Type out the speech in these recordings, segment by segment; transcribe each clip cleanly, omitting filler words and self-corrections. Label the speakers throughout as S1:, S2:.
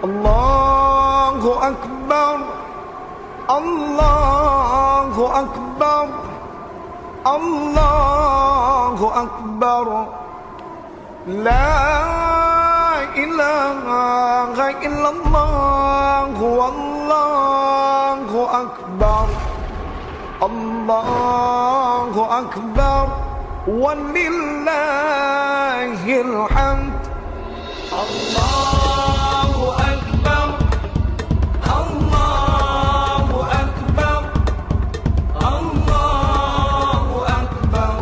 S1: Allahu Akbar, Allahu Akbar, Allahu Akbar. La ilaha illallah, Wallahu Akbar, Allahu Akbar, walillahil hamd. Allahu Akbar, Allahu Akbar, Allahu Akbar.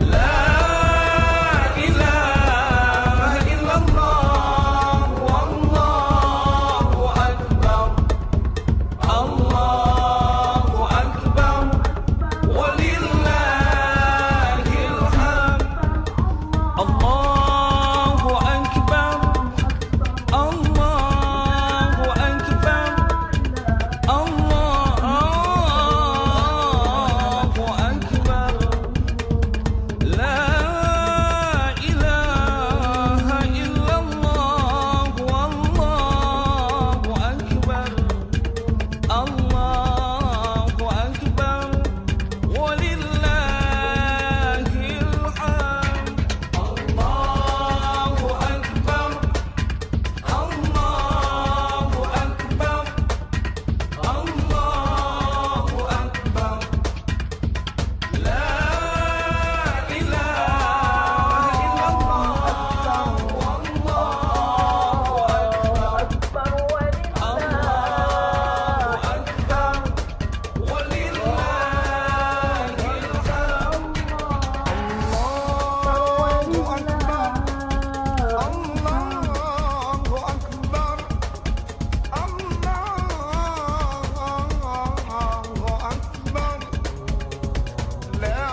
S1: La ilaha illallah, Wallahu Akbar, Allahu Akbar, walillahil hamd. Allahu Akbar, Allahu Akbar, Allahu Akbar. La ilaha illallah, Wallahu Akbar, Allahu Akbar, walillahil hamd. Allahu Akbar, Allahu Akbar, Allahu Akbar. La ilaha illallah, Wallahu Akbar, Allahu Akbar, walillahil hamd. Allahu Akbar, Allahu Akbar, Allahu Akbar. La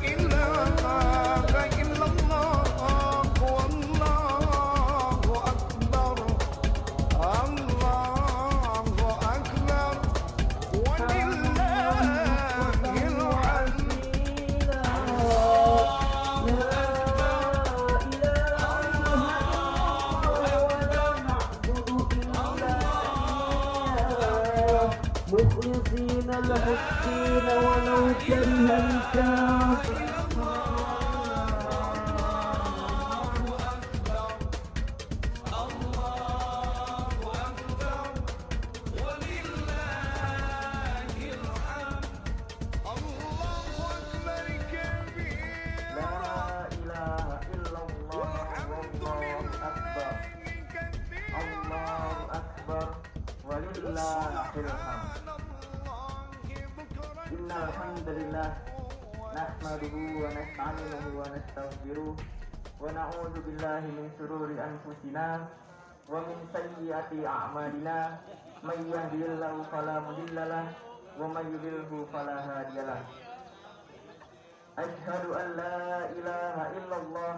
S1: ilaha illallah, Wallahu Akbar, Allahu Akbar, walillahil hamd.
S2: مخلصين له الدين ولو كره الكافرون. لا إله إلا الله، والله أكبر، الله أكبر، ولله الحمد. إن الحمد لله نحمده ونستعينه ونستغفره ونعوذ بالله من شرور أنفسنا ومن سيئات أعمالنا. من يهده الله فلا مضل له ومن يضلل فلا هادي له. أشهد أن لا إله إلا الله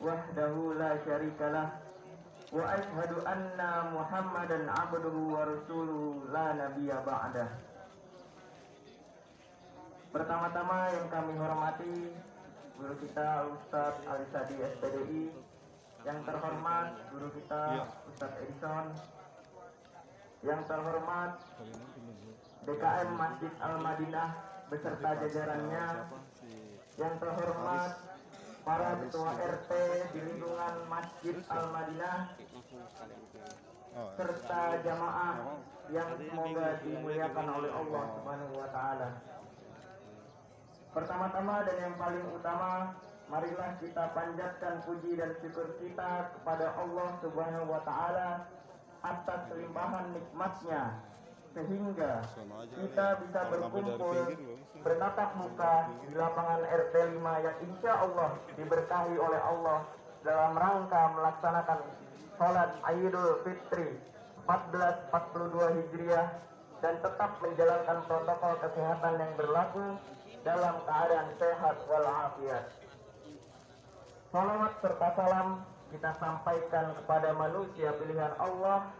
S2: وحده لا شريك له وأشهد أن محمدا عبده ورسوله لا نبي بعده. Pertama-tama yang kami hormati guru kita Ustadz Alisadi SPDI, yang terhormat guru kita Ustadz Edison, yang terhormat DKM Masjid Al-Madinah beserta jajarannya, yang terhormat para ketua RT di lingkungan Masjid Al-Madinah, serta jamaah yang semoga dimuliakan oleh Allah Subhanahu wa Ta'ala. Pertama-tama dan yang paling utama, marilah kita panjatkan puji dan syukur kita kepada Allah Subhanahu wa Ta'ala atas limpahan nikmatnya, sehingga kita bisa berkumpul bertatap muka di lapangan RT 5 yang insya Allah diberkahi oleh Allah dalam rangka melaksanakan sholat Idul Fitri 1442 Hijriah dan tetap menjalankan protokol kesehatan yang berlaku dalam keadaan sehat walafiat. Salawat serta salam kita sampaikan kepada manusia pilihan Allah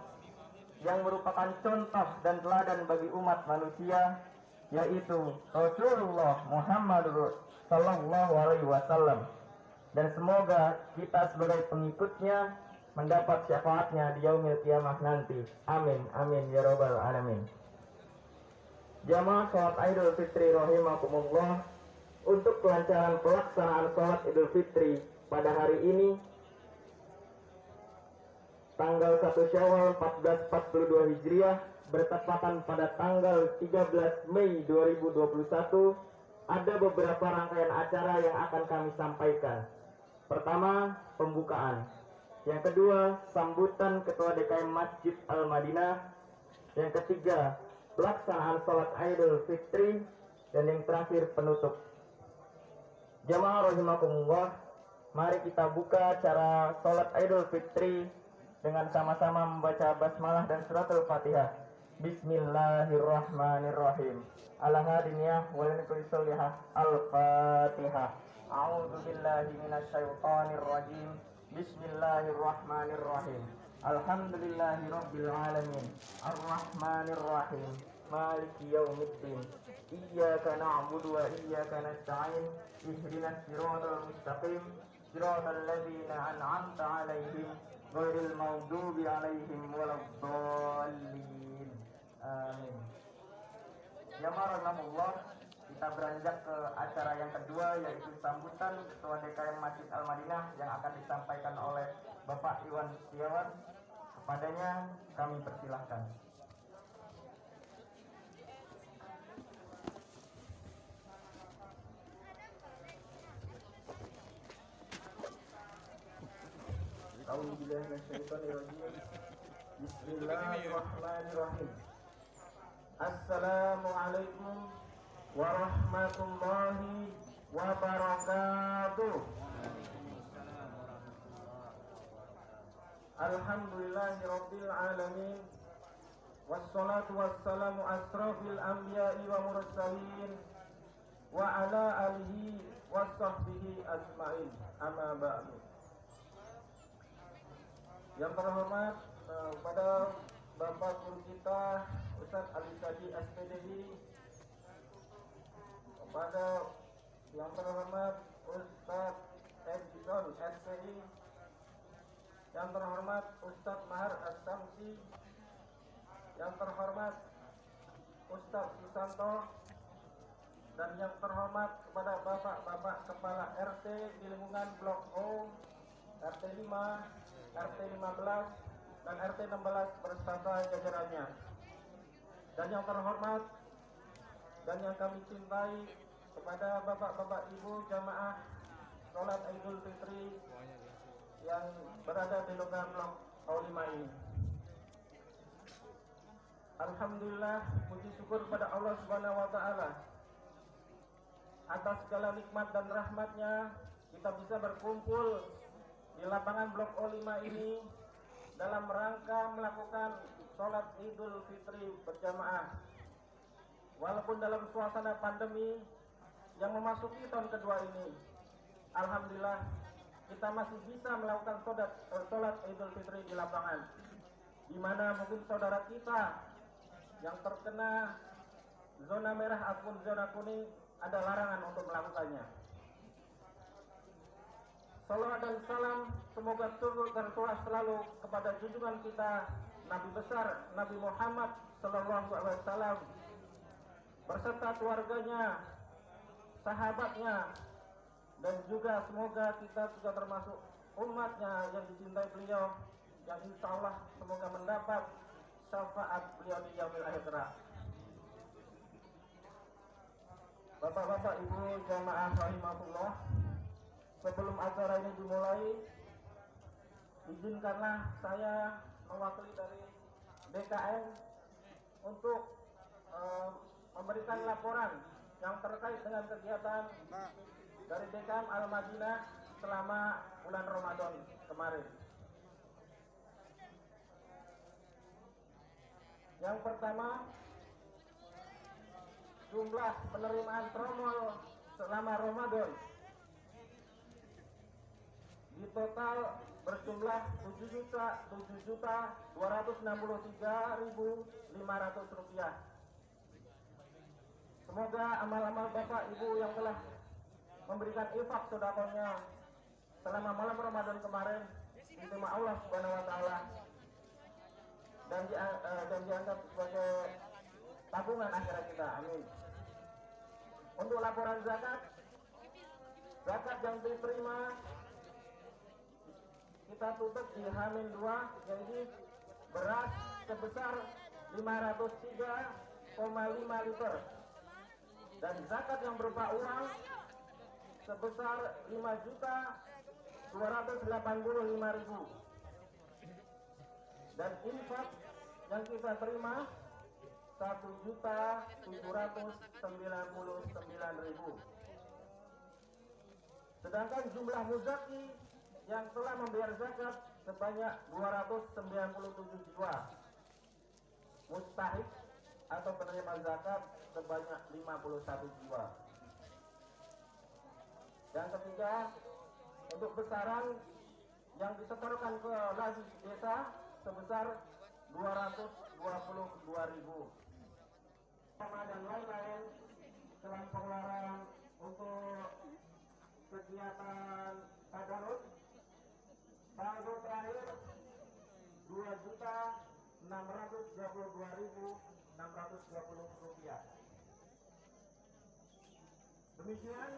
S2: yang merupakan contoh dan teladan bagi umat manusia, yaitu Rasulullah Muhammad sallallahu alaihi wasallam. Dan semoga kita sebagai pengikutnya mendapat syafaatnya di yaumil kiamah nanti. Amin, amin ya rabbal alamin. Jamaah sholat Idul Fitri rahimakumullah, untuk kelancaran pelaksanaan sholat Idul Fitri pada hari ini tanggal 1 Syawal 1442 Hijriah bertepatan pada tanggal 13 Mei 2021, ada beberapa rangkaian acara yang akan kami sampaikan. Pertama, pembukaan. Yang kedua, sambutan Ketua DKM Masjid Al-Madinah. Yang ketiga, pelaksanaan sholat Idul Fitri. Dan yang terakhir, penutup. Jamaah rahimakumullah, mari kita buka acara sholat Idul Fitri dengan sama-sama membaca basmalah dan suratul Fatihah. Bismillahirrahmanirrahim. Al-Hadiniyah wal-Nikulsolihah Al-Fatihah. A'udzu billahi minasyaitonir rajim. Bismillahirrahmanirrahim. Alhamdulillahi rabbil alamin. Ar-Rahmanir Rahim. Maliki yaumiddin. Iyyaka na'budu wa iyyaka nasta'in. Ihdinas siratal mustaqim. Siratal ladzina an'amta 'alaihim ghairil maghdubi 'alaihim waladdallin. Amin. Jamaah rahimakumullah, kita beranjak ke acara yang kedua, yaitu sambutan Ketua DKM Masjid Al-Madinah yang akan disampaikan oleh Bapak Iwan Setiawan. Kepadanya kami persilahkan. Bismillahirrahmanirrahim. Assalamualaikum warahmatullahi wabarakatuh. Alhamdulillahirabbil alamin. Wassalatu wassalamu asrafil anbiya'i wa mursalin wa ala alihi washabbihi ajmain. Amma ba'du. Yang terhormat pada Bapak Guru kita Ustaz Ali Sadi SPDI, kepada yang terhormat Ustaz Edison SPI, yang terhormat Ustaz Mahar As-Samsi, yang terhormat Ustaz Susanto, dan yang terhormat kepada Bapak-Bapak Kepala RT di lingkungan Blok O, RT 5, RT 15, dan RT 16 beserta jajarannya. Dan yang terhormat dan yang kami cintai kepada Bapak-Bapak Ibu jamaah sholat Idul Fitri yang berada di lingkungan Blok O5 ini. Alhamdulillah, puji syukur pada Allah Subhanahu wa taala atas segala nikmat dan rahmatnya kita bisa berkumpul di lapangan Blok O5 ini dalam rangka melakukan sholat Idul Fitri berjamaah. Walaupun dalam suasana pandemi yang memasuki tahun kedua ini, alhamdulillah kita masih bisa melakukan sholat Idul Fitri di lapangan, di mana mungkin saudara kita yang terkena zona merah ataupun zona kuning ada larangan untuk melakukannya. Salawat dan salam semoga turut tertuas selalu kepada junjungan kita Nabi besar Nabi Muhammad Sallallahu Alaihi Wasallam berserta keluarganya, sahabatnya, dan juga semoga kita juga termasuk umatnya yang dicintai beliau, yang insya Allah semoga mendapat syafaat beliau di yaumil akhirat. Bapak-bapak, ibu jamaah rahimahullah, sebelum acara ini dimulai, izinkanlah saya mewakili dari DKM untuk memberikan laporan yang terkait dengan kegiatan dari DKM Al-Madinah selama bulan Ramadan kemarin. Yang pertama, jumlah penerimaan tromol selama Ramadan di total berjumlah 7.263.500 rupiah. Semoga amal-amal Bapak Ibu yang telah memberikan infak sedekahnya selama malam Ramadan kemarin diterima Allah Subhanahu wa taala dan dianggap sebagai tabungan akhirat kita. Amin. Untuk laporan zakat yang diterima kita tutup di H-2, yaitu beras sebesar 503,5 liter dan zakat yang berupa uang sebesar 5.285.000 dan infak yang kita terima 1.799.000. Sedangkan jumlah muzaki yang telah membayar zakat sebanyak 297 jiwa. Mustahik atau penerima zakat sebanyak 51 jiwa. Yang ketiga, untuk besaran yang disetorkan ke lazis desa sebesar 222.000. Dan lain-lain selain pengeluaran untuk kegiatan tadarus, saldo terakhir 2.622.620 rupiah. Demikian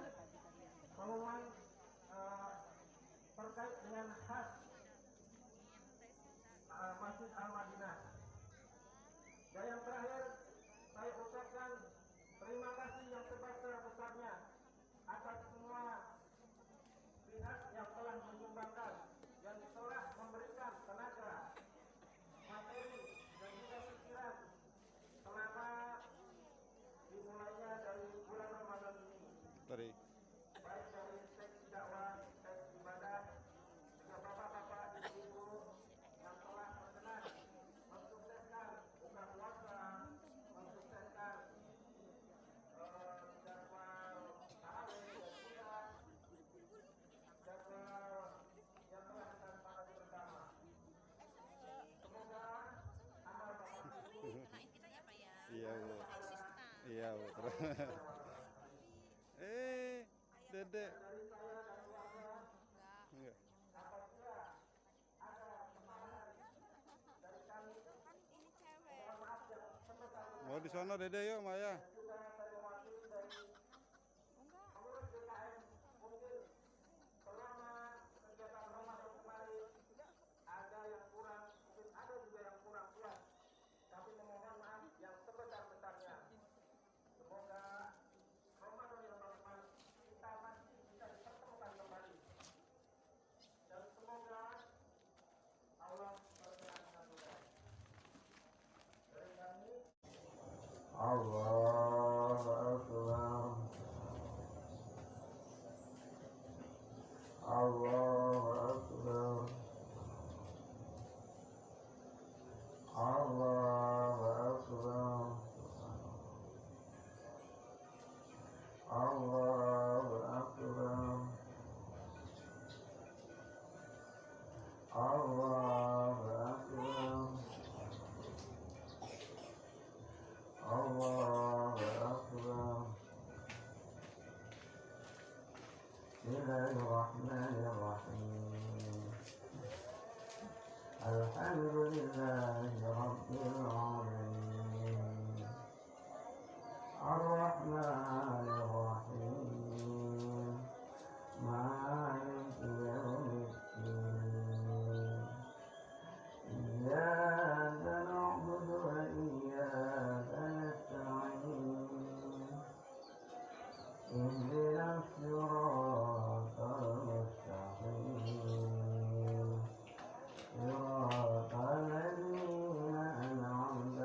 S2: pengumuman terkait dengan khas Masjid Al-Madinah. Dan yang terakhir, saya ucapkan terima kasih yang sebesar-besarnya atas semua pihak yang telah menyumbangkan, yang telah memberikan tenaga, materi, dan juga pikiran selama dimulainya dari bulan Ramadan ini. Baik dari seks dakwah, seks ibadah, juga bapak-bapak, ibu-ibu yang telah berkenan mensukseskan buka puasa, mensukseskan jadwal tarawih dan juga jadwal yang telah kita sepakati bersama. Semoga amal bapak ibu
S3: Iya Bu. Iya Bu. Dedek. Enggak. Mau di sana Dede yuk Maya.
S2: Ada yang kurang, mungkin ada juga yang kurang puas. Tapi memohon maaf yang sebesar-besarnya. Semoga Ramadan yang depan kita masih bisa dipertemukan kembali. Dan semoga Allah berkenan mengabulkan. Dari kami Allahu Akbar. Allahu Akbar. Allahu Akbar. Allahu Akbar. Allahu Akbar. Allahu Akbar. Bismillahirrahmanirrahim. Alhamdulillahi Rabbil Alamin. Ar-Rahmanir-Rahim. Maliki yawmiddin. Iyyaka na'budu wa iyyaka nasta'in. Ihdinas siratal mustaqim. صراط الذين أنعمت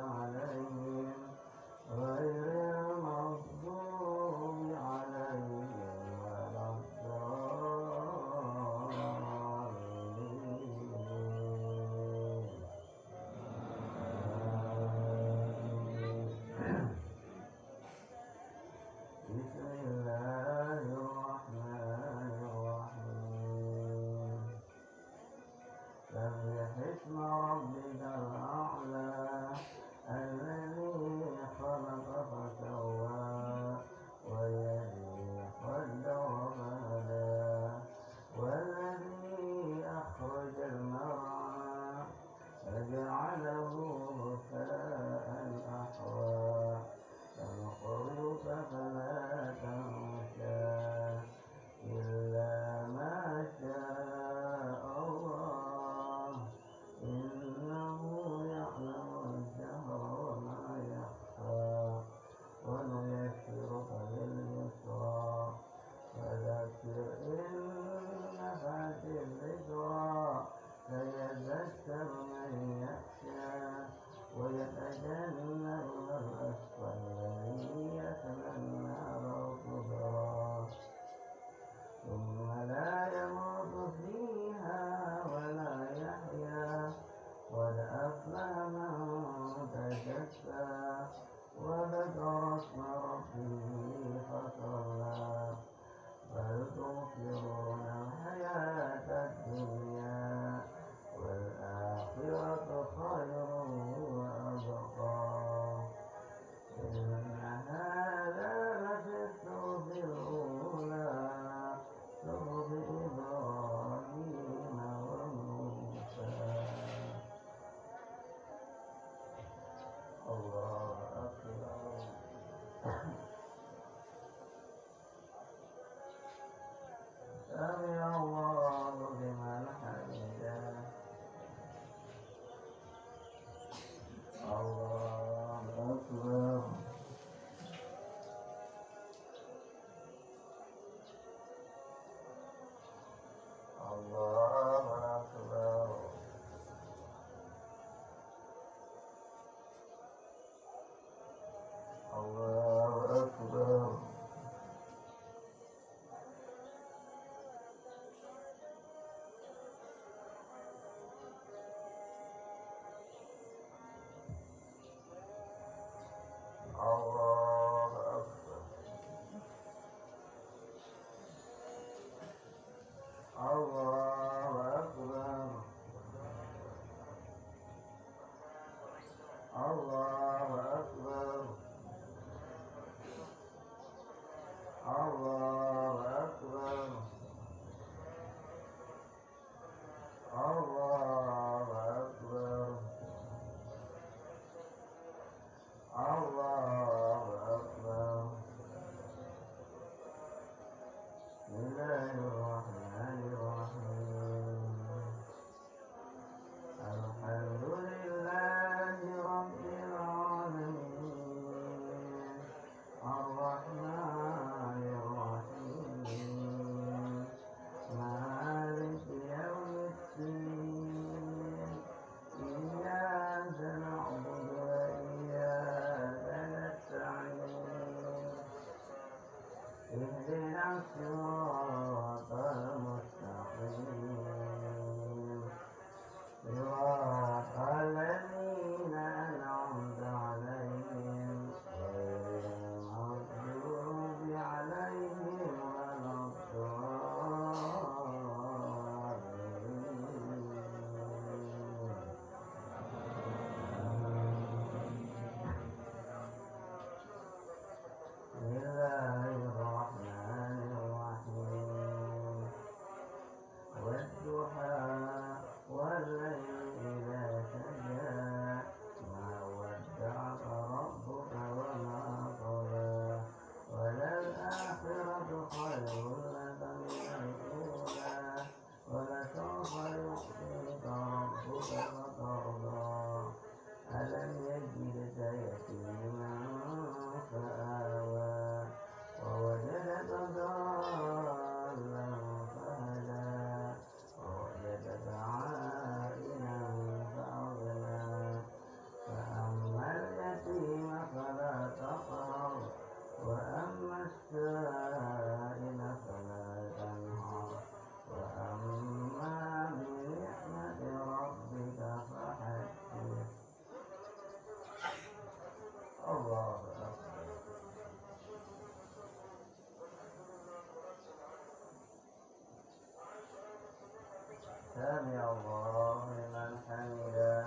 S4: سمع الله لمن حمده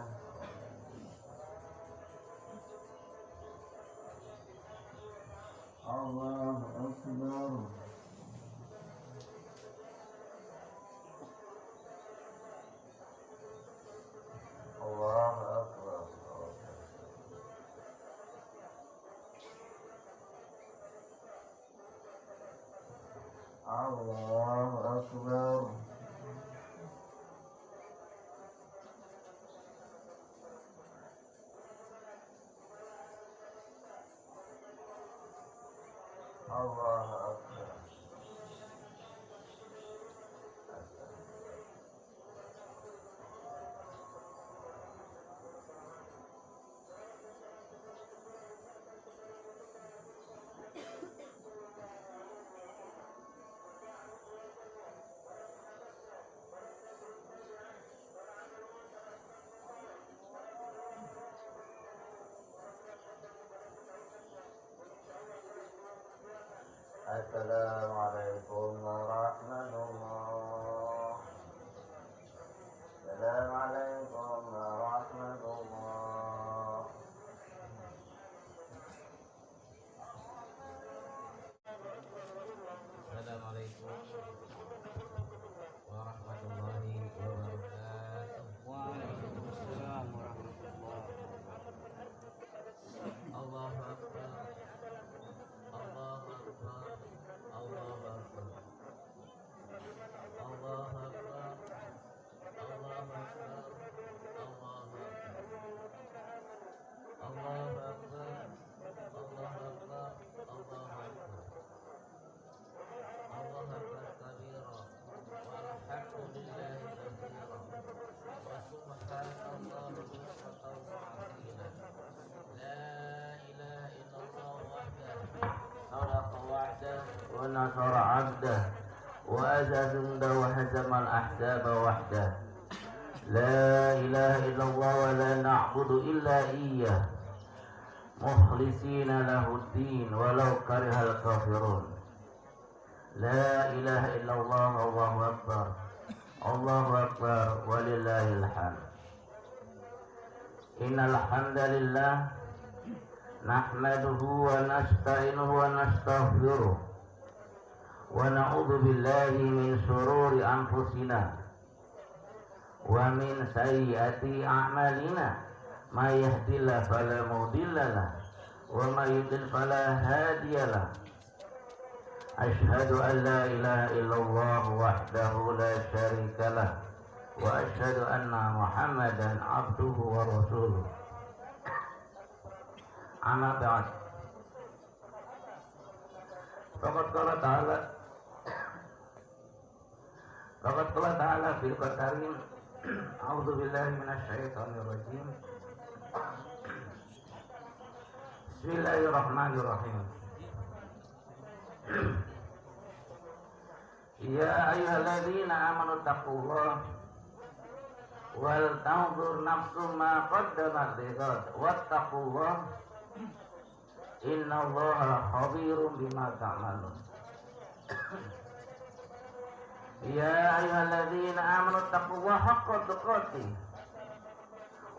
S4: الله أكبر الله أكبر الله أكبر الله أكبر Assalamualaikum warahmatullah. Assalamualaikum warahmatullah.
S5: Assalamualaikum warahmatullahi wabarakatuh. Waalaikumsalam warahmatullahi wabarakatuh. Allahu Akbar. Allahu Akbar. Allahu Akbar. Allahu Akbar. Allahu Akbar. Allahu Akbar. Allahu Akbar. Allahu Akbar. الله أكبر كبيرا والحمد لله كثيرا وسبحان الله بكرة وعظيما لا إله إلا الله وحده صدق وعده ونصر عبده وأزى جنده وهزم الأحزاب وحده لا إله إلا الله ولا نعبد إلا إياه مخلصين له الدين ولو كره الكافرون لا إله إلا الله الله أكبر الله أكبر ولله الحمد إن الحمد لله نحمده ونستعينه ونستغفره ونعوذ بالله من شرور أنفسنا ومن سيئات أعمالنا ما يهدي الله فلا مضل له وما يضلل فلا هادي له أشهد أن لا إله إلا الله وحده لا شريك له وأشهد أن محمدا عبده ورسوله أما بعد فقد قال تعالى في الكريم أعوذ بالله من الشيطان الرجيم بسم الله الرحمن الرحيم يا أيها الذين آمنوا اتقوا الله ولتنظر نفس ما قدمت لغد واتقوا الله إن الله خبير بما تعملون يا أيها الذين آمنوا اتقوا الله حق تقاته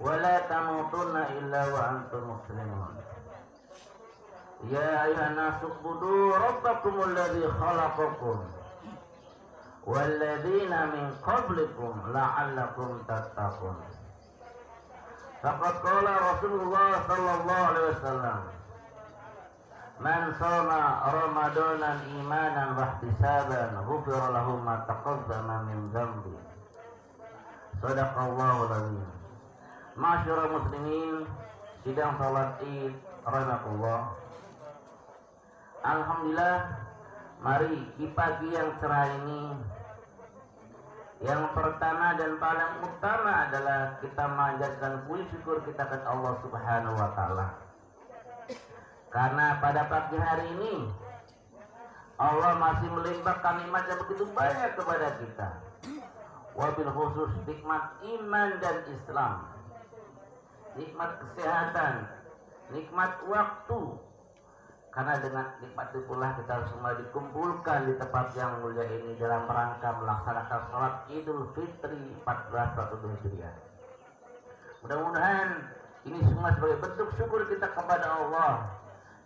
S5: ولا تموتن إلا وأنتم مسلمون يا أيها الناس اعبدوا ربكم الذي خلقكم والذين من قبلكم لعلكم تتقون فقد قال رسول الله صلى الله عليه وسلم من صام رمضانا إيمانا واحتسابا غفر له ما تقدم من ذنبه صدق الله العظيم. Masyarul muslimin, sidang salat Id rahimakumullah. Alhamdulillah, mari di pagi yang cerah ini, yang pertama dan paling utama adalah kita memanjatkan puji syukur kita kepada Allah Subhanahu wa taala. Karena pada pagi hari ini Allah masih melimpahkan nikmat yang begitu banyak kepada kita. Wabil khusus nikmat iman dan Islam, nikmat kesehatan, nikmat waktu. Karena dengan nikmat itu pula kita semua dikumpulkan di tempat yang mulia ini dalam rangka melaksanakan sholat Idul Fitri 1442 Hijriah. Mudah-mudahan ini semua sebagai bentuk syukur kita kepada Allah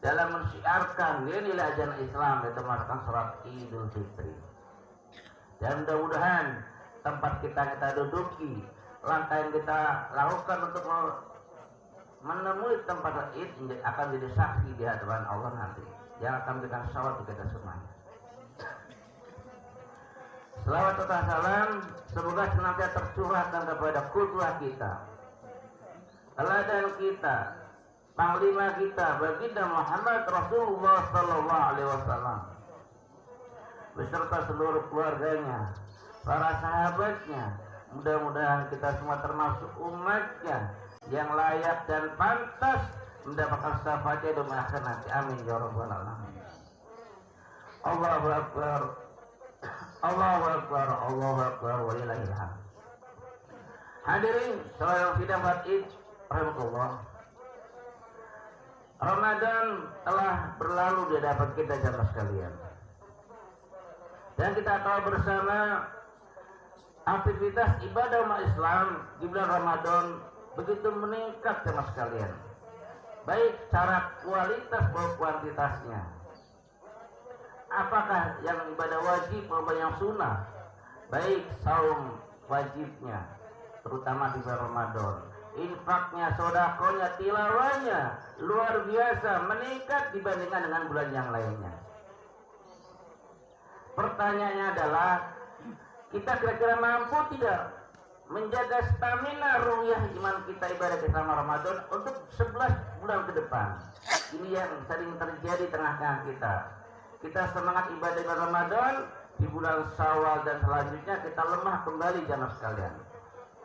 S5: dalam mensiarkan nilai ajaran Islam yaitu melaksanakan sholat Idul Fitri. Dan mudah-mudahan tempat kita duduki, langkah yang kita lakukan untuk menemui tempat Id akan jadi saksi di hadapan Allah nanti yang akan memberikan syawat di kita semuanya. Selawat serta salam semoga senantiasa tercurahkan kepada qudwah kita, teladan kita, panglima kita, baginda Muhammad Rasulullah sallallahu alaihi wasallam beserta seluruh keluarganya, para sahabatnya. Mudah-mudahan kita semua termasuk umatnya yang layak dan pantas mendapatkan syafaatnya di akhir nanti. Amin ya rabbal alamin. Allahu akbar, Allahu akbar, Allahu akbar, walillahil hamd. Hadirin saudara sidang Id rahimahullah. Ramadan telah berlalu di hadapan kita jamaah sekalian. Dan kita tahu bersama aktivitas ibadah umat Islam di bulan Ramadan begitu meningkat jemaah sekalian, baik secara kualitas maupun kuantitasnya. Apakah yang ibadah wajib maupun yang sunnah, baik saum wajibnya terutama di bulan Ramadan, infaknya, sodakohnya, tilawahnya luar biasa meningkat dibandingkan dengan bulan yang lainnya. Pertanyaannya adalah, kita kira-kira mampu tidak menjaga stamina ruhiyah iman kita ibadah di selama Ramadan untuk 11 bulan ke depan? Ini yang sering terjadi di tengah-tengah kita. Kita semangat ibadah di Ramadan, di bulan Syawal dan selanjutnya kita lemah kembali jamaah sekalian.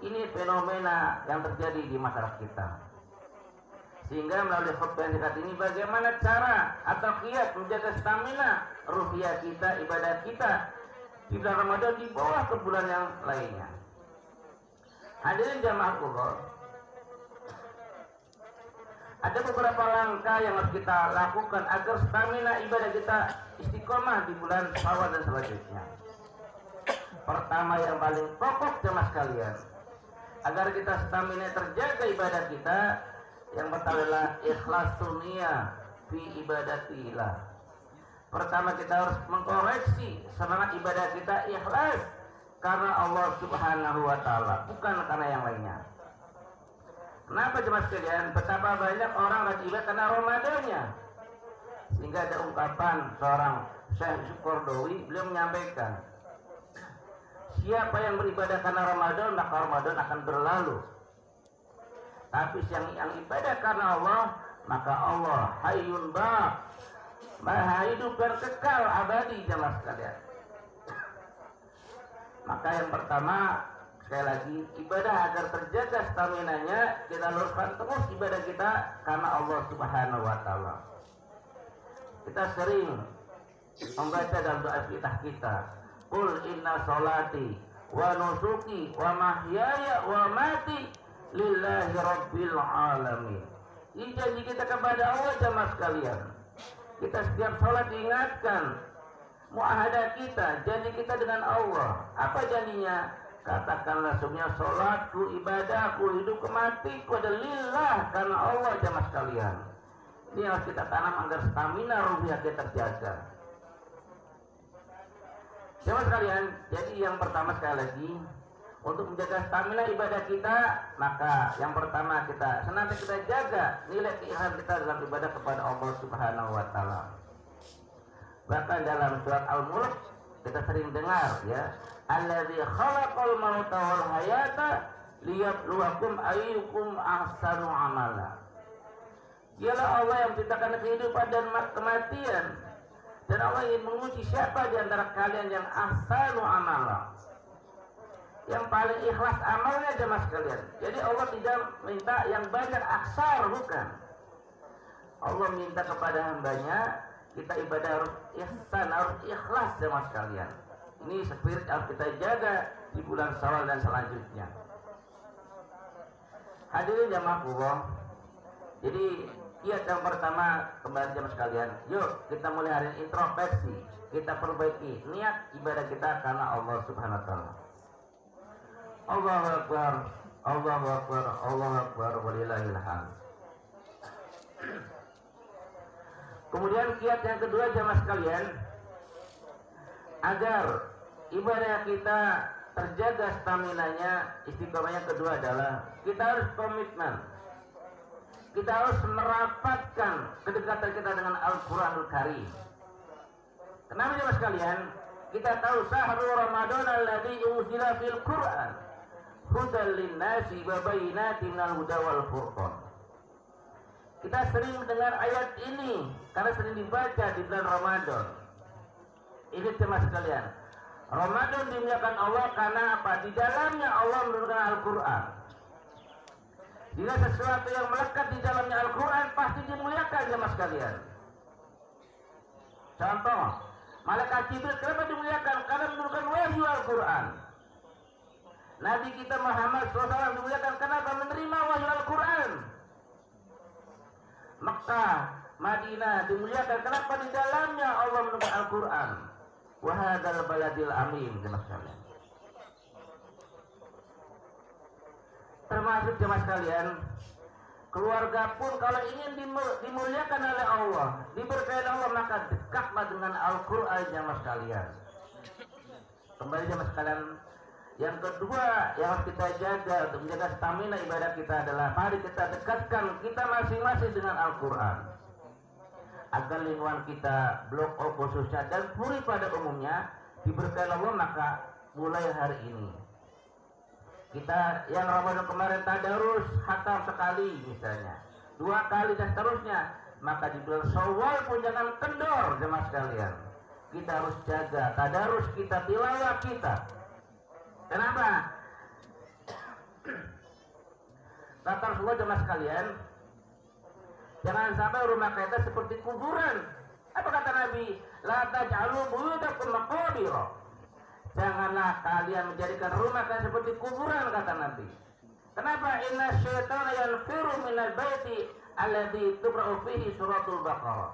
S5: Ini fenomena yang terjadi di masyarakat kita. Sehingga melalui khutbah yang ini, bagaimana cara atau kiat menjaga stamina ruhiyah kita, ibadah kita di bulan Ramadan di bawah ke bulan yang lainnya. Hadirin jamaah Allah, ada beberapa langkah yang harus kita lakukan agar stamina ibadah kita istiqomah di bulan Syawal dan selanjutnya. Pertama yang paling pokok jamaah sekalian, agar kita stamina terjaga ibadah kita, yang pertama adalah ikhlas dunia fi ibadatillah. Pertama kita harus mengkoreksi semangat ibadah kita ikhlas karena Allah Subhanahu wa taala, bukan karena yang lainnya. Kenapa jemaah sekalian? Betapa banyak orang rajin ibadah karena Ramadannya. Sehingga ada ungkapan seorang Syekh Sukordowi, beliau menyampaikan, siapa yang beribadah karena Ramadan, maka Ramadan akan berlalu. Tapi yang ibadah karena Allah, maka Allah hayyun baq, maha hidup dan kekal abadi jemaah sekalian. Maka yang pertama, sekali lagi, ibadah agar terjaga staminanya, kita luruskan terus ibadah kita karena Allah Subhanahu wa taala. Kita sering membaca dalam doa iftitah kita, qul inna sholati wa nusuki wa mahyaya wa mati lillahi rabbil alamin. Ini janji kita kepada Allah jamaah sekalian. Kita setiap sholat diingatkan muahadah kita, janji kita dengan Allah. Apa janjinya? Katakanlah sesungguhnya sholatku, ibadahku, hidupku, matiku adalah lillah, karena Allah jamaah sekalian. Ini harus kita tanam agar stamina ruhiyah kita terjaga. Jamaah sekalian, jadi yang pertama sekali lagi, untuk menjaga stamina ibadah kita, maka yang pertama kita senantiasa kita jaga nilai keikhlasan kita dalam ibadah kepada Allah Subhanahu wa taala. Bahkan dalam surat Al-Mulk kita sering dengar ya, allazi khalaqal mauta wal hayata liyabluwakum ayyukum ahsanu amala. Dialah Allah yang menciptakan kehidupan dan kematian, dan Allah ingin menguji siapa di antara kalian yang ahsanu amala, yang paling ikhlas amalnya jemaah sekalian. Jadi Allah tidak minta yang banyak aksar, bukan. Allah minta kepada hambanya kita ibadah harus ihsan, harus ikhlas jemaah sekalian. Ini spirit harus kita jaga di bulan Syawal dan selanjutnya. Hadirin jemaah Allah, jadi kiat yang pertama, kembali jemaah sekalian, yuk kita mulai hari ini introspeksi, kita perbaiki niat ibadah kita karena Allah Subhanahu wa taala. Allahu Akbar, Allahu Akbar, Allahu Akbar, walillahil hamd. Kemudian kiat yang kedua jemaah sekalian, agar ibadah kita terjaga staminanya, istiqomahnya kedua adalah kita harus komitmen. Kita harus merapatkan kedekatan kita dengan Al-Quranul Karim. Kenapa jemaah sekalian? Kita tahu syahrul Ramadan alladzi unzila fil Qur'an hudal linnasi wa bayyinatin minal huda wal furqan. Kita sering mendengar ayat ini karena sering dibaca di bulan Ramadan. Ini jemaah sekalian, Ramadan dimuliakan Allah karena apa? Di dalamnya Allah menurunkan Al-Quran. Jika sesuatu yang melekat di dalamnya Al-Quran pasti dimuliakan jemaah sekalian. Contoh, malaikat Jibril kenapa dimuliakan? Karena menurunkan wahyu Al-Quran. Nabi kita Muhammad SAW dimuliakan kenapa? Menerima wahyu Al-Quran. Mekah, Madinah dimuliakan kenapa? Di dalamnya Allah menurunkan Al-Quran. Wahadal baladil amin jemaah sekalian. Termasuk jemaah sekalian, keluarga pun kalau ingin dimuliakan oleh Allah, diberkahi Allah, maka dekatlah dengan Al-Quran jemaah sekalian. Kembali jemaah sekalian, yang kedua yang harus kita jaga untuk menjaga stamina ibadah kita adalah mari kita dekatkan kita masing-masing dengan Al-Quran, agar lingkungan kita, blok O khususnya dan Puri pada umumnya diberkahi Allah. Maka mulai hari ini kita yang Ramadan kemarin tadarus khatam sekali misalnya, 2 kali dan seterusnya, maka di bulan Syawal pun jangan kendor jemaah sekalian. Kita harus jaga tadarus kita, tilawah kita. Kenapa? Kata Rasulullah jemaah sekalian, jangan sampai rumah kita seperti kuburan. Apa kata Nabi? La taj'alu buyutakum maqabir. Janganlah kalian menjadikan rumah kalian seperti kuburan, kata Nabi. Kenapa? Inna syaitana yanfiru minal baiti alladzi tuqra'u fihi suratul Baqarah.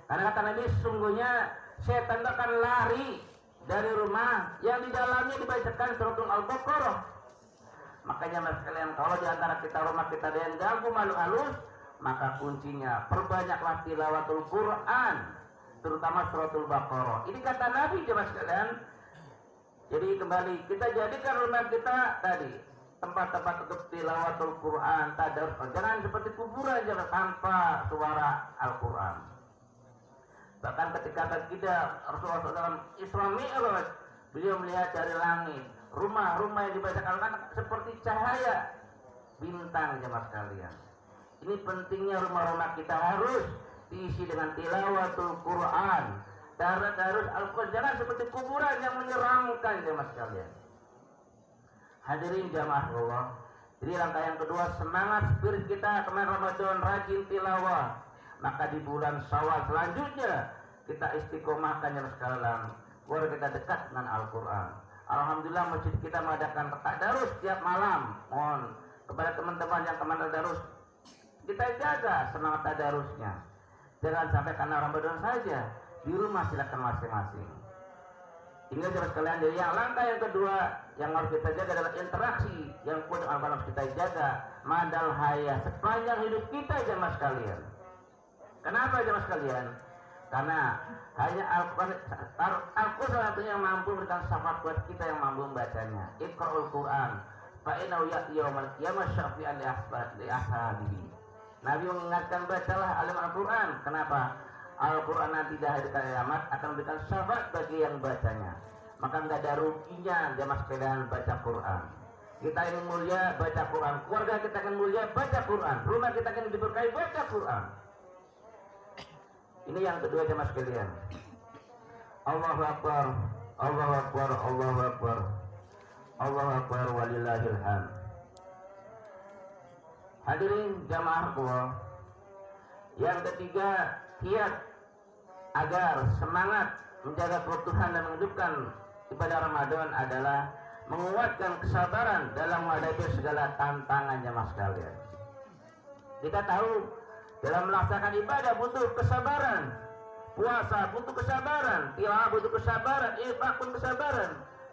S5: Karena kata Nabi, sesungguhnya setan akan lari dari rumah yang di dalamnya dibacakan suratul Al-Baqarah. Makanya mas kalian, kalau di antara kita rumah kita ada yang ganggu malu halus, maka kuncinya perbanyaklah tilawatul Quran, terutama suratul Baqarah. Ini kata Nabi jemaah sekalian. Jadi kembali kita jadikan rumah kita tadi tempat-tempat untuk tilawatul Quran, tadarus. Jangan seperti kuburan jangan tanpa suara Al-Quran. Bahkan ketika kita Rasulullah SAW dalam Isra Mi'raj, beliau melihat dari langit rumah-rumah yang dibacakan Al-Quran seperti cahaya bintang jemaah sekalian. Ini pentingnya rumah-rumah kita harus diisi dengan tilawatul Quran, tadarus Al-Quran. Jangan seperti kuburan yang menyeramkan jemaah sekalian. Hadirin jamaah Allah. Jadi langkah yang kedua, semangat spirit kita kemarin Ramadan rajin tilawah. Maka di bulan Syawal selanjutnya kita istiqomahkan jemaah sekalian, biar kita dekat dengan Al-Quran. Alhamdulillah masjid kita mengadakan tadarus setiap malam. Mohon kepada teman-teman yang kemarin tadarus, kita jaga semangat tadarusnya. Jangan sampai karena Ramadan saja, di rumah silakan masing-masing. Hingga jemaah sekalian, jadi yang langkah yang kedua yang harus kita jaga adalah interaksi yang kuat dengan Al-Quran harus kita jaga madal hayah sepanjang hidup kita jemaah sekalian. Kenapa jemaah sekalian? Karena hanya Al-Quran satunya yang mampu memberikan syafaat buat kita yang mampu membacanya. Iqra'ul Quran fa innahu ya'ti yaumal qiyamah syafi'an li ashabihi. Nabi mengingatkan, bacalah alim Al-Quran. Kenapa? Al-Quran nanti di hari kiamat akan memberikan syafaat bagi yang bacanya. Maka tidak ada ruginya jemaah sekalian baca Quran. Kita ingin mulia baca Quran, keluarga kita ingin mulia baca Quran, rumah kita ingin diberkahi baca Quran. Ini yang kedua jemaah sekalian. Allahu Akbar, Allahu Akbar, Allahu Akbar, Allahu Akbar, walillahil hamd. Hadirin jamaah Allah. Yang ketiga, kiat agar semangat menjaga keutuhan dan menghidupkan ibadah Ramadan adalah menguatkan kesabaran dalam menghadapi segala tantangan jemaah sekalian. Kita tahu Dalam melaksanakan ibadah butuh kesabaran. Puasa butuh kesabaran, tilawah butuh kesabaran, infak pun kesabaran.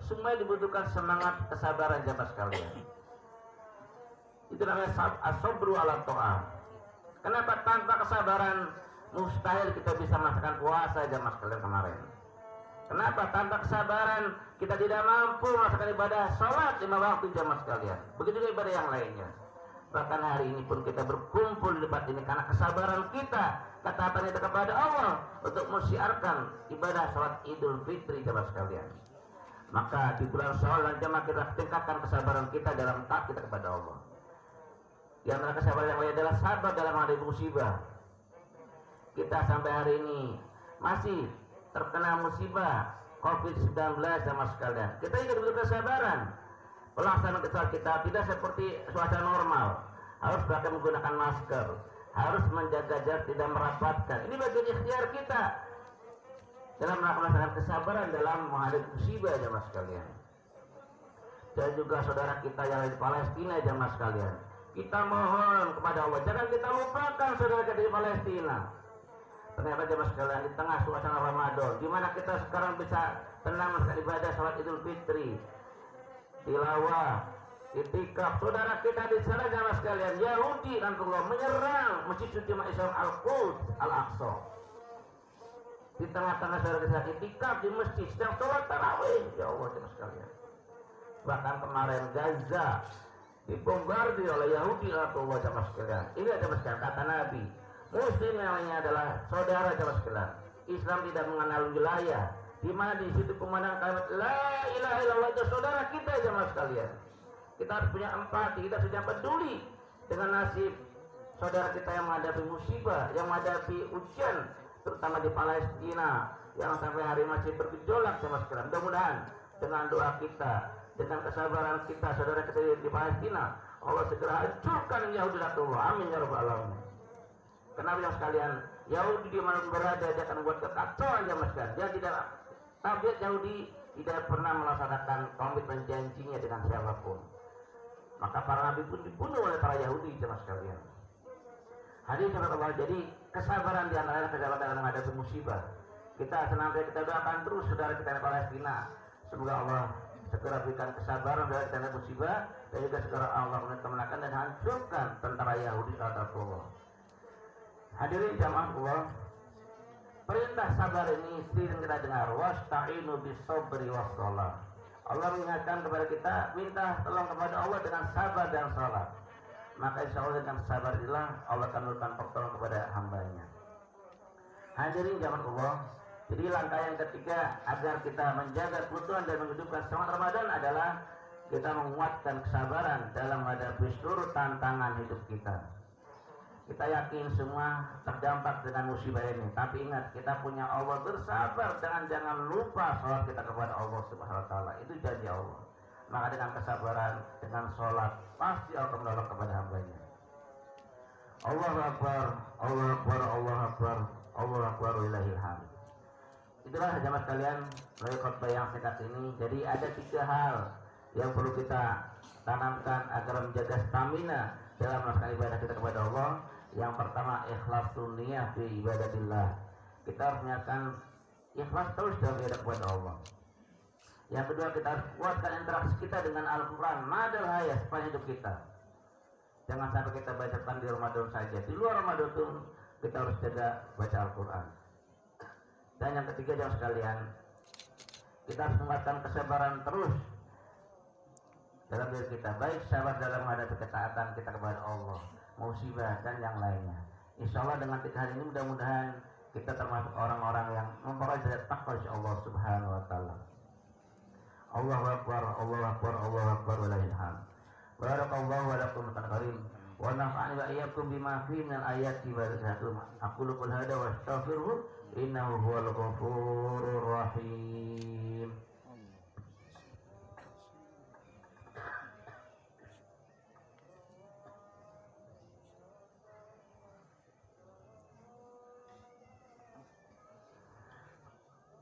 S5: Semua dibutuhkan semangat kesabaran jamaah sekalian. Itu namanya as-sabru ala ta'ah. Kenapa tanpa kesabaran mustahil kita bisa melaksanakan puasa jamaah sekalian kemarin? Kenapa tanpa kesabaran kita tidak mampu melaksanakan ibadah salat 5 waktu jamaah sekalian? Begitu juga ibadah yang lainnya. Bahkan hari ini pun kita berkumpul di tempat ini karena kesabaran kita, ketaatan kita kepada Allah untuk mensiarkan ibadah salat Idul Fitri jamaah sekalian. Maka di bulan Syawal jamaah kita tingkatkan kesabaran kita dalam taat kita kepada Allah. Yang mana kesabaran yang lain adalah sabar dalam menghadapi musibah. Kita sampai hari ini masih terkena musibah COVID-19 jamaah sekalian. Kita juga butuh kesabaran. Pelaksanaan kesalahan kita tidak seperti suasana normal. Harus pakai menggunakan masker, harus menjaga jarak, tidak merapatkan. Ini bagian ikhtiar kita dalam melaksanakan kesabaran dalam menghadapi musibah jamaah sekalian. Dan juga saudara kita yang di Palestina jamaah sekalian, kita mohon kepada Allah, jangan kita lupakan saudara kita di Palestina. Ternyata jamaah sekalian, di tengah suasana Ramadan, di mana kita sekarang bisa tenang melaksanakan ibadah salat Idul Fitri, tilawah, itikaf, saudara kita di sana jamaah sekalian, Yahudi dan Allah menyerang masjid suci Islam Al-Quds Al-Aqsa. Di tengah-tengah saudara kita itikaf di masjid sedang sholat tarawih, ya Allah jemaah sekalian. Bahkan kemarin Gaza dibombardir oleh Yahudi atau Allah jemaah sekalian. Ini jemaah sekalian kata Nabi, Muslim namanya adalah saudara jemaah sekalian. Islam tidak mengenal wilayah, di mana di situ kumandang kalimat la ilaha illallah itu saudara kita jemaah sekalian. Kita harus punya empati, kita sudah peduli dengan nasib saudara kita yang menghadapi musibah, yang menghadapi ujian, terutama di Palestina yang sampai hari masih bergejolak jemaah sekalian. Mudah-mudahan dengan doa kita, dengan kesabaran kita, saudara kita di Palestina, Allah segera hancurkan Yahudi dan Allah. Amin ya rabbal alamin. Kenapa yang sekalian, Yahudi di mana berada dia akan membuat kekacauan jemaah sekalian. Dia tidak, tabiat Yahudi tidak pernah melaksanakan komitmen janjinya dengan siapapun. Maka para nabi pun dibunuh oleh para Yahudi jemaah sekalian. Hadirin jemaah Allah, jadi kesabaran di antara kesabaran dalam menghadapi musibah. Kita senantiasa kita doakan terus saudara kita di Palestina. Semoga Allah segera berikan kesabaran dari tanda musibah dan juga segera Allah memenangkan dan hancurkan tentara Yahudi atau Allah. Hadirin jamaah Allah, perintah sabar ini sering kita dengar, wasta'inu bis-sabri was-shalah. Allah mengingatkan kepada kita, minta tolong kepada Allah dengan sabar dan salat. Maka insya Allah dengan sabar inilah Allah akan memberikan pertolongan kepada hambanya. Hadirin jamaah Allah, jadi langkah yang ketiga agar kita menjaga keutuhan dan menghidupkan semangat Ramadan adalah kita menguatkan kesabaran dalam menghadapi seluruh tantangan hidup kita. Kita yakin semua terdampak dengan musibah ini, tapi ingat kita punya Allah, bersabar dan jangan lupa sholat kita kepada Allah Subhanahu wa taala. Itu janji Allah. Maka dengan kesabaran, dengan sholat, pasti Allah menolong kepada hambanya. Allahu Akbar, Allahu Akbar, Allahu Akbar, Allahu Akbar, walillahil hamd. Itulah jamaah sekalian melalui khutbah yang singkat ini. Jadi ada 3 hal yang perlu kita tanamkan agar menjaga stamina dalam melaksanakan ibadah kita kepada Allah. Yang pertama, ikhlas niyah fi ibadatillah. Kita harus menyatakan ikhlas terus dalam ibadah kepada Allah. Yang kedua, kita harus kuatkan interaksi kita dengan Al-Quran madal hayat sepanjang hidup kita. Jangan sampai kita bacakan di Ramadan saja. Di luar Ramadan pun kita harus jaga baca Al-Quran. Dan yang ketiga jamaah sekalian, kita harus menguatkan kesabaran terus dalam diri kita, baik sabar dalam menghadapi ketaatan kita kepada Allah, musibah dan yang lainnya. Insya Allah dengan 3 hal ini mudah-mudahan kita termasuk orang-orang yang memperoleh derajat takwa insya Allah Subhanahu wa taala. Allahu Akbar, Allahu Akbar, Allahu Akbar, walillahil hamd. Barakallahu wa lakum karim wa nafa'ani wa iyyakum bima fihi minal ayati wal hikam. Aqulu qul hada wa astaghfiruh innahu huwal ghafurur rahim.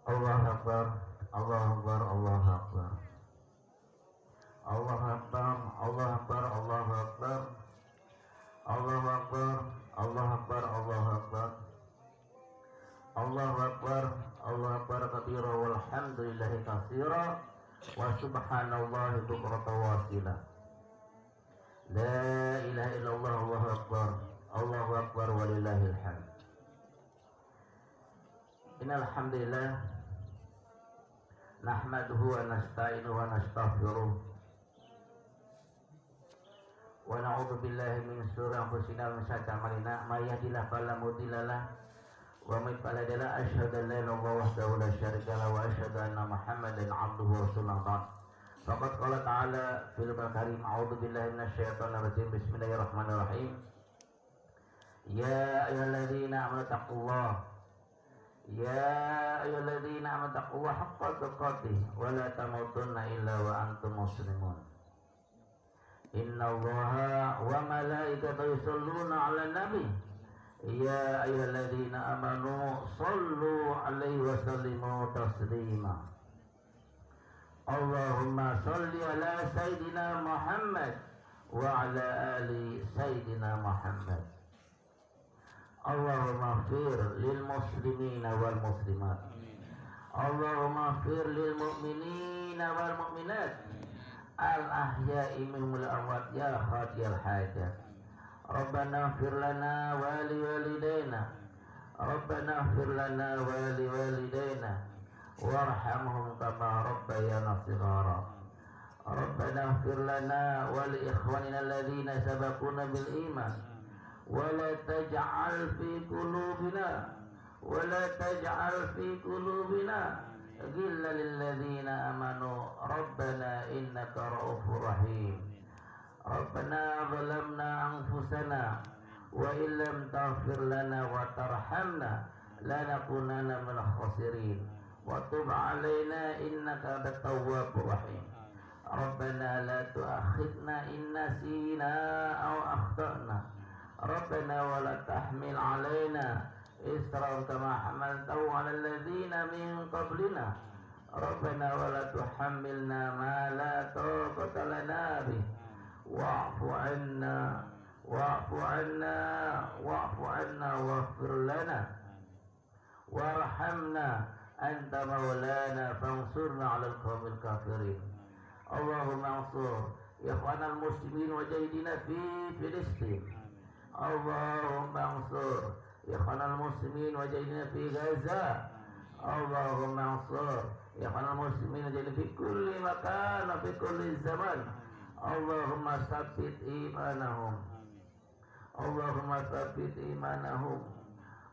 S5: Allahu Akbar, Allahu Akbar, Allahu Akbar. Allahu Akbar, Allahu Akbar, Allahu Akbar. Allahu Akbar, Allahu Akbar, Allahu Akbar. Allahu Akbar, Allahu Akbar kabira walhamdulillahi katsira wa subhanallahi bukratan wa asila. La ilaha illallah, Allahu Akbar, Allahu Akbar walillahil hamd. Innal hamdalillah nahmaduhu wa nasta'inuhu wa nastaghfiruh wa na'udzu billahi min shururi anfusina wa min sayyiati a'malina may yahdihillahu fala mudilla lahu wa may yudlil fala hadiya lahu asyhadu an la ilaha illallah wahdahu la syarika lahu wa asyhadu anna Muhammadan 'abduhu wa rasuluhu ba'd. Faqad qala ta'ala fil karim a'udzu billahi minasy syaithanir rajim bismillahirrahmanirrahim. Ya ayyuhalladzina amanu taqullaha ya ayyuhalladzina amanu taqullaha haqqa tuqatih wa la tamutunna illa wa antum muslimun. Innallaha wa malaikatahu yusholluna 'alan nabi ya ayyuhalladzina amanu shallu 'alaihi wa sallimu taslima. Allahumma shalli ala sayyidina Muhammad wa ala ali sayyidina Muhammad. Allahumma ighfir lil muslimina wal muslimat. Allahumma ighfir lil mu'minina wal mu'minat al ahya'i minhum wal amwat ya qadiyal hajat. Rabbana ighfir lana wa li walidayna. Rabbana ighfir lana wa li walidayna warhamhum kama rabbayana shighara. Rabbana ighfir lana wa li ikhwanina alladhina sabaquna bil iman wa la taj'al fi qulubina ghillan lil ladzina amanu rabbana innaka ra'ufur rahim. Rabbana zalamna anfusana wa illam taghfir lana wa tarhamna lanakunanna minal khasirin wa tub 'alaina innaka antat tawwabur rahim. Rabbana la tu'akhidna in nasina aw akhtana. Rabbana wa la tahmil 'alaina isran kama hamaltahu 'alal ladzina min qablina. Rabbana wa la tuhammilna ma la taqata lana bih. Wa'fu 'anna waghfir lana warhamna anta maulana fansurna 'alal qaumil kafirin. Allahumma ansur ikhwanal muslimin wajahidina fi Filistin. Allahumma ansur ikhwanal muslimin wajahidina fi Gaza. Allahumma ansur ikhwanal muslimin wajahidina fi kulli makan wa fi kulli zaman. Allahumma tsabbit imanahum. Allahumma tsabbit imanahum.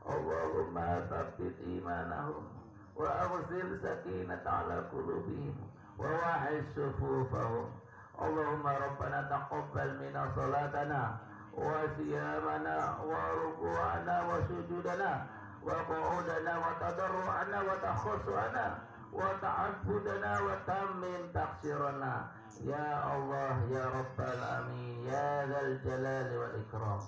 S5: Allahumma tsabbit imanahum wa awzil sakinata ala qulubihim wa wahid sufufahum. Allahumma rabbana taqabbal minna salatana wa siyamana wa ruku'ana wa sujudana wa qu'udana wa tadarru'ana wa takhusu'ana wa ta'abbudana wa tammim taqsirana ya Allah ya Rabbal Amin ya Dzal Jalali wal Ikram.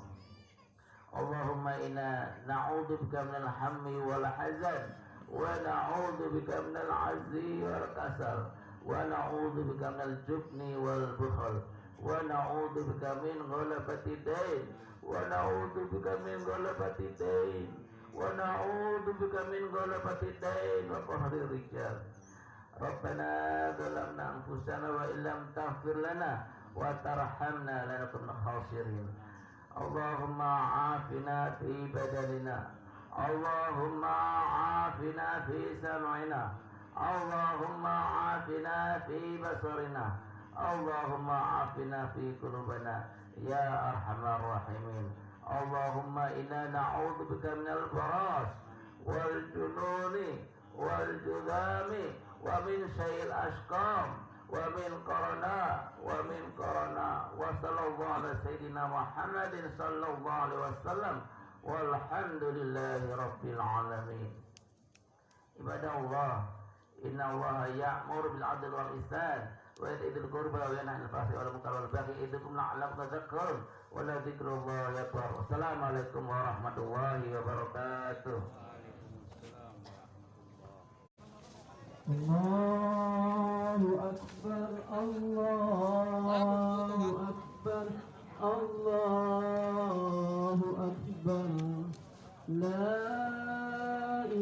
S5: Allahumma inna na'udzubika minal hammi wal hazan wa na'udzubika minal 'ajzi wal kasal wa na'udzubika minal jubni wal bukhl wa na'udzubika min ghalabati dain wa na'udzubika min ghalabati dain wa na'udzubika min ghalabati dain wa qahri rijal. Rabbana zalamna anfusana wa illam taghfir lana wa tarhamna lanakunanna khasirin. Allahumma afina fi badanina. Allahumma afina fi sam'ina. Allahumma afina fi basarina. Allahumma afina fi qulubina ya arhamar rahimin. Allahumma inna na'udzubika minal baras wal jununi wal judami wa min syai'il ashqam wa min qarana wa sallallahu ala sayyidina Muhammadin sallallahu alaihi wasallam walhamdulillahi rabbil alamin. Ibadallah, inna Allah ya'muru bil 'adli wal ihsan wa ita'i dzil qurba wa yanha 'anil fahsya'i wal munkari wal baghi ya'idukum la'allakum tadhakkarun wa la dzikrullahi akbar. Wassalamualaikum warahmatullahi wabarakatuh.
S6: Allahu Akbar, Allahu Akbar, Allahu Akbar.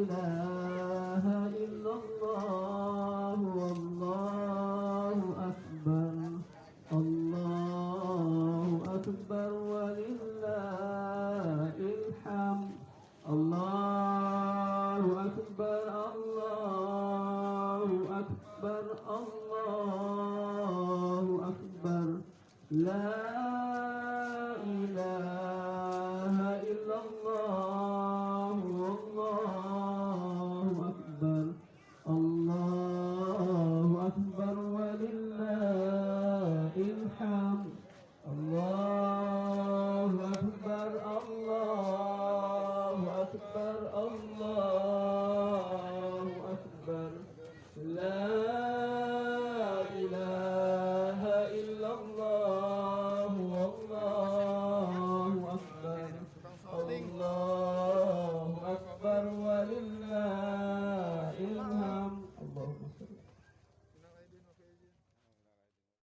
S6: إله